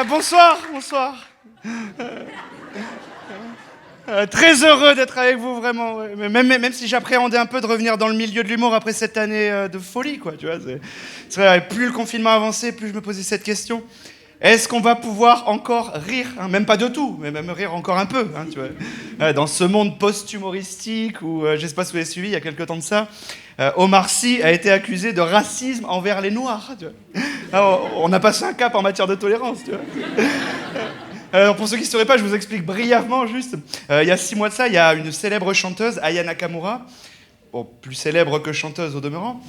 Bonsoir. Très heureux d'être avec vous, vraiment. Ouais. Même si j'appréhendais un peu de revenir dans le milieu de l'humour après cette année de folie, quoi. Tu vois, c'est vrai, plus le confinement avançait, plus je me posais cette question. Est-ce qu'on va pouvoir encore rire, hein, même pas de tout, mais même rire encore un peu, hein, tu vois. Dans ce monde post-humoristique où, je sais pas si vous avez suivi, il y a quelques temps de ça, Omar Sy a été accusé de racisme envers les Noirs. Tu vois. Alors, on a passé un cap en matière de tolérance. Tu vois. Alors, pour ceux qui ne sauraient pas, je vous explique brièvement juste. Il y a 6 mois de ça, il y a une célèbre chanteuse, Aya Nakamura, bon, plus célèbre que chanteuse au demeurant,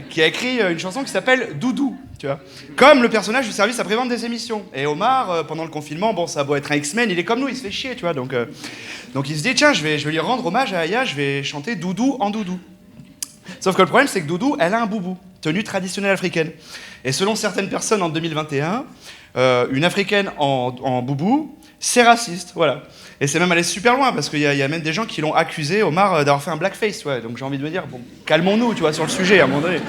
qui a écrit une chanson qui s'appelle Doudou, tu vois. Comme le personnage du service après-vente des émissions. Et Omar, pendant le confinement, bon, ça a beau être un X-Men, il est comme nous, il se fait chier, tu vois. Donc il se dit, tiens, je vais lui rendre hommage à Aya, je vais chanter Doudou en Doudou. Sauf que le problème, c'est que Doudou, elle a un boubou, tenue traditionnelle africaine. Et selon certaines personnes en 2021, une africaine en boubou, c'est raciste, voilà. Et c'est même allé super loin, parce qu'il y a même des gens qui l'ont accusé, Omar, d'avoir fait un blackface, ouais. Donc j'ai envie de me dire, bon, calmons-nous, tu vois, sur le sujet, à un moment donné.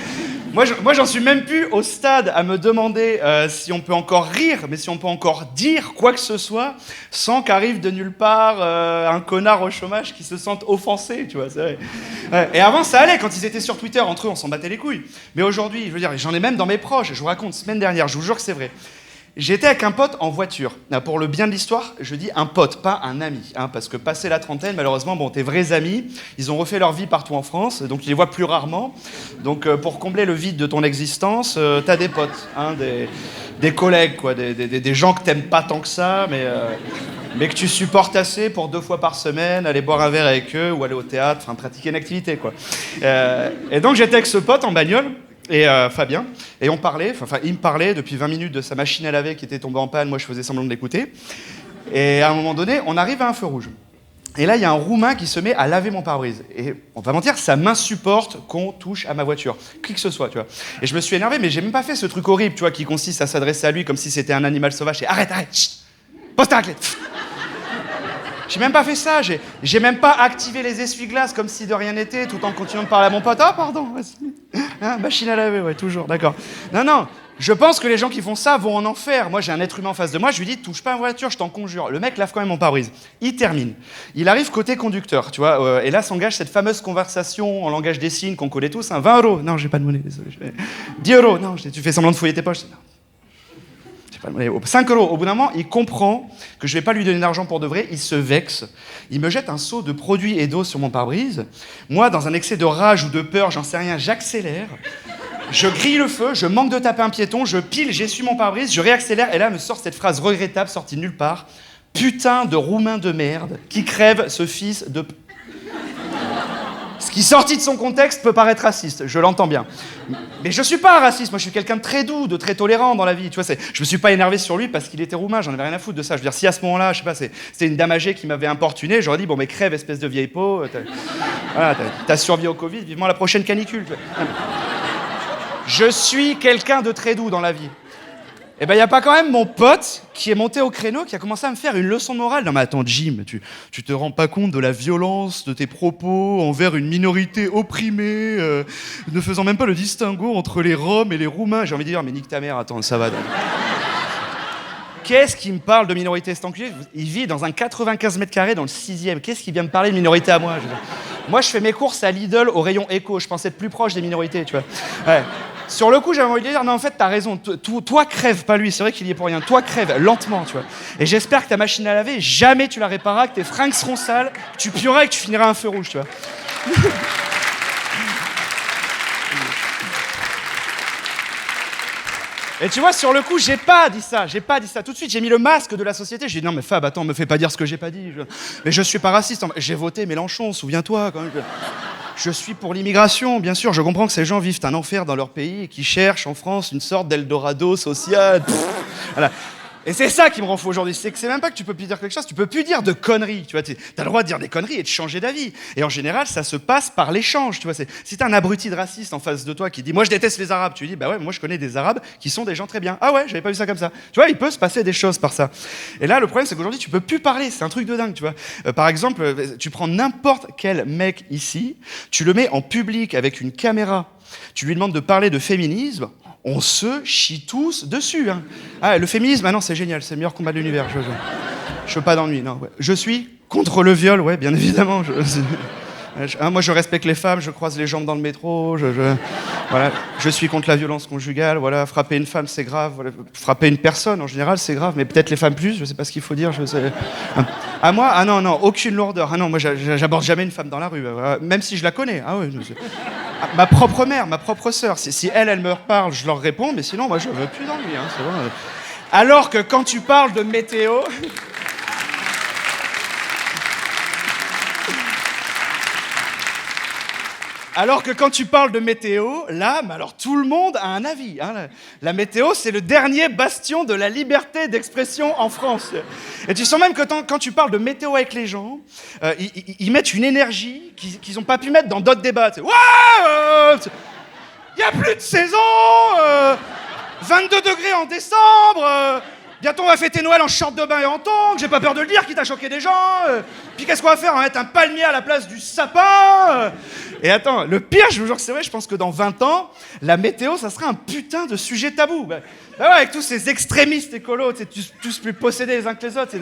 Moi, j'en suis même plus au stade à me demander si on peut encore rire, mais si on peut encore dire quoi que ce soit, sans qu'arrive de nulle part un connard au chômage qui se sente offensé, tu vois, c'est vrai. Ouais. Et avant, ça allait, quand ils étaient sur Twitter, entre eux, on s'en battait les couilles. Mais aujourd'hui, je veux dire, j'en ai même dans mes proches, je vous raconte, semaine dernière, je vous jure que c'est vrai. J'étais avec un pote en voiture. Pour le bien de l'histoire, je dis un pote, pas un ami. Hein, parce que passé la trentaine, malheureusement, bon, tes vrais amis, ils ont refait leur vie partout en France, donc tu les vois plus rarement. Donc pour combler le vide de ton existence, t'as des potes, hein, des collègues, quoi, des gens que t'aimes pas tant que ça, mais que tu supportes assez pour 2 fois par semaine, aller boire un verre avec eux ou aller au théâtre, enfin pratiquer une activité, quoi. Et donc j'étais avec ce pote en bagnole, et Fabien, et on parlait, enfin il me parlait depuis 20 minutes de sa machine à laver qui était tombée en panne, moi je faisais semblant de l'écouter, et à un moment donné, on arrive à un feu rouge. Et là, il y a un Roumain qui se met à laver mon pare-brise. Et on va mentir, ça m'insupporte qu'on touche à ma voiture, qui que ce soit, tu vois. Et je me suis énervé, mais j'ai même pas fait ce truc horrible, tu vois, qui consiste à s'adresser à lui comme si c'était un animal sauvage, et arrête, chut, pose ta raclette. J'ai même pas fait ça, j'ai même pas activé les essuie-glaces comme si de rien n'était, tout en continuant de parler à mon pote. Ah, pardon, vas-y. Hein, machine à laver, ouais, toujours, d'accord. Non, je pense que les gens qui font ça vont en enfer. Moi, j'ai un être humain en face de moi, je lui dis, touche pas à ma voiture, je t'en conjure. Le mec lave quand même mon pare-brise. Il termine. Il arrive côté conducteur, tu vois, et là s'engage cette fameuse conversation en langage des signes qu'on connaît tous. 20 €. Non, j'ai pas de monnaie, désolé. 10 €. Non, tu fais semblant de fouiller tes poches. Non. 5 €. Au bout d'un moment, il comprend que je vais pas lui donner d'argent pour de vrai, il se vexe. Il me jette un seau de produits et d'eau sur mon pare-brise. Moi, dans un excès de rage ou de peur, j'en sais rien, j'accélère. Je grille le feu, je manque de taper un piéton, je pile, j'essuie mon pare-brise, je réaccélère, et là me sort cette phrase regrettable sortie de nulle part. Putain de Roumain de merde, qui crève ce fils de... Ce qui, sorti de son contexte, peut paraître raciste, je l'entends bien. Mais je suis pas raciste, moi je suis quelqu'un de très doux, de très tolérant dans la vie, tu vois, je me suis pas énervé sur lui parce qu'il était roumain, j'en avais rien à foutre de ça. Je veux dire, si à ce moment-là, je sais pas, c'était une dame âgée qui m'avait importuné, j'aurais dit, bon mais crève, espèce de vieille peau, t'as survécu au Covid, vivement la prochaine canicule. Je suis quelqu'un de très doux dans la vie. Eh ben, il n'y a pas quand même mon pote qui est monté au créneau, qui a commencé à me faire une leçon morale. Non mais attends, Jim, tu te rends pas compte de la violence de tes propos envers une minorité opprimée, ne faisant même pas le distinguo entre les Roms et les Roumains. J'ai envie de dire, mais nique ta mère, attends, ça va. Qu'est-ce qui me parle de minorité, cet enculé ? Il vit dans un 95 mètres carrés dans le 6e. Qu'est-ce qui vient me parler de minorité à moi ? Moi, je fais mes courses à Lidl au rayon éco. Je pensais être plus proche des minorités, tu vois. Ouais. Sur le coup, j'avais envie de dire, non, en fait, t'as raison. Toi, crève, pas lui. C'est vrai qu'il y est pour rien. Toi, crève, lentement, tu vois. Et j'espère que ta machine à laver, jamais tu la répareras, que tes fringues seront sales, que tu pueras et que tu finiras à un feu rouge, tu vois. Et tu vois, sur le coup, j'ai pas dit ça. Tout de suite, j'ai mis le masque de la société. J'ai dit, non, mais Fab, attends, me fais pas dire ce que j'ai pas dit. Mais je suis pas raciste. J'ai voté Mélenchon, souviens-toi, quand même. Je suis pour l'immigration, bien sûr. Je comprends que ces gens vivent un enfer dans leur pays et qu'ils cherchent en France une sorte d'Eldorado social. Voilà. Et c'est ça qui me rend fou aujourd'hui, c'est que c'est même pas que tu peux plus dire quelque chose, tu peux plus dire de conneries, tu vois, t'as le droit de dire des conneries et de changer d'avis. Et en général, ça se passe par l'échange, tu vois. Si t'as un abruti de raciste en face de toi qui dit « moi je déteste les Arabes », tu lui dis « bah ouais, moi je connais des Arabes qui sont des gens très bien ». « Ah ouais, j'avais pas vu ça comme ça ». Tu vois, il peut se passer des choses par ça. Et là, le problème, c'est qu'aujourd'hui, tu peux plus parler, c'est un truc de dingue, tu vois. Par exemple, tu prends n'importe quel mec ici, tu le mets en public avec une caméra tu lui demandes de parler de féminisme, on se chie tous dessus. Hein. Ah, le féminisme, ah non, c'est génial, c'est le meilleur combat de l'univers. Je veux pas d'ennui, non. Ouais. Je suis contre le viol, ouais, bien évidemment. Moi, je respecte les femmes, je croise les jambes dans le métro, voilà, je suis contre la violence conjugale, voilà, frapper une femme, c'est grave, voilà, frapper une personne, en général, c'est grave, mais peut-être les femmes plus, je sais pas ce qu'il faut dire, je sais. À moi, ah non, non, aucune lourdeur, ah non, moi, j'aborde jamais une femme dans la rue, même si je la connais, ah ouais, ma propre mère, ma propre sœur, si elle me parle, je leur réponds, mais sinon, moi, je veux plus d'ennui, hein, c'est vrai. Alors que quand tu parles de météo... Alors que quand tu parles de météo, là, mais alors tout le monde a un avis. Hein. La météo, c'est le dernier bastion de la liberté d'expression en France. Et tu sens même que quand tu parles de météo avec les gens, ils mettent une énergie qu'ils n'ont pas pu mettre dans d'autres débats. Il n'y a plus de saison, 22 degrés en décembre, bientôt on va fêter Noël en short de bain et en tongs, j'ai pas peur de le dire, quitte à choquer des gens. Puis qu'est-ce qu'on va faire? On va mettre un palmier à la place du sapin. Et attends, le pire, je vous jure que c'est vrai, je pense que dans 20 ans, la météo, ça sera un putain de sujet tabou. Bah ouais, avec tous ces extrémistes écolos, tous plus possédés les uns que les autres.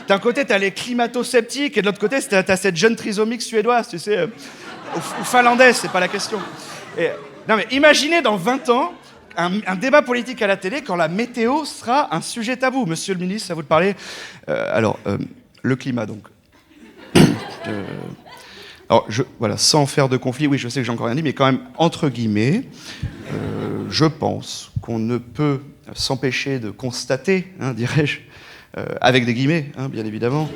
D'un côté, t'as les climato-sceptiques, et de l'autre côté, t'as cette jeune trisomique suédoise, tu sais, ou finlandaise, c'est pas la question. Non mais imaginez dans 20 ans, un débat politique à la télé quand la météo sera un sujet tabou. Monsieur le ministre, à vous de parler. Le climat, donc. Alors, voilà, sans faire de conflit, oui, je sais que j'ai encore rien dit, mais quand même, entre guillemets, je pense qu'on ne peut s'empêcher de constater, hein, dirais-je, avec des guillemets, hein, bien évidemment,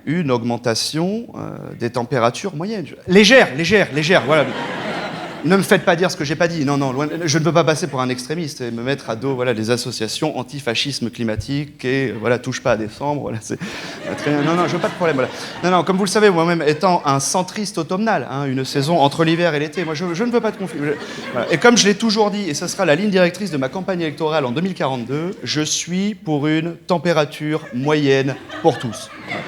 une augmentation des températures moyennes. Légère, voilà. Ne me faites pas dire ce que j'ai pas dit. Non, loin, je ne veux pas passer pour un extrémiste et me mettre à dos voilà, les associations antifascisme climatique et voilà, touche pas à décembre. Voilà, c'est très bien. Non, je veux pas de problème. Voilà. Non, comme vous le savez, moi-même étant un centriste automnal, hein, une saison entre l'hiver et l'été, moi je ne veux pas de conflit. Voilà. Et comme je l'ai toujours dit, et ce sera la ligne directrice de ma campagne électorale en 2042, je suis pour une température moyenne pour tous. Voilà.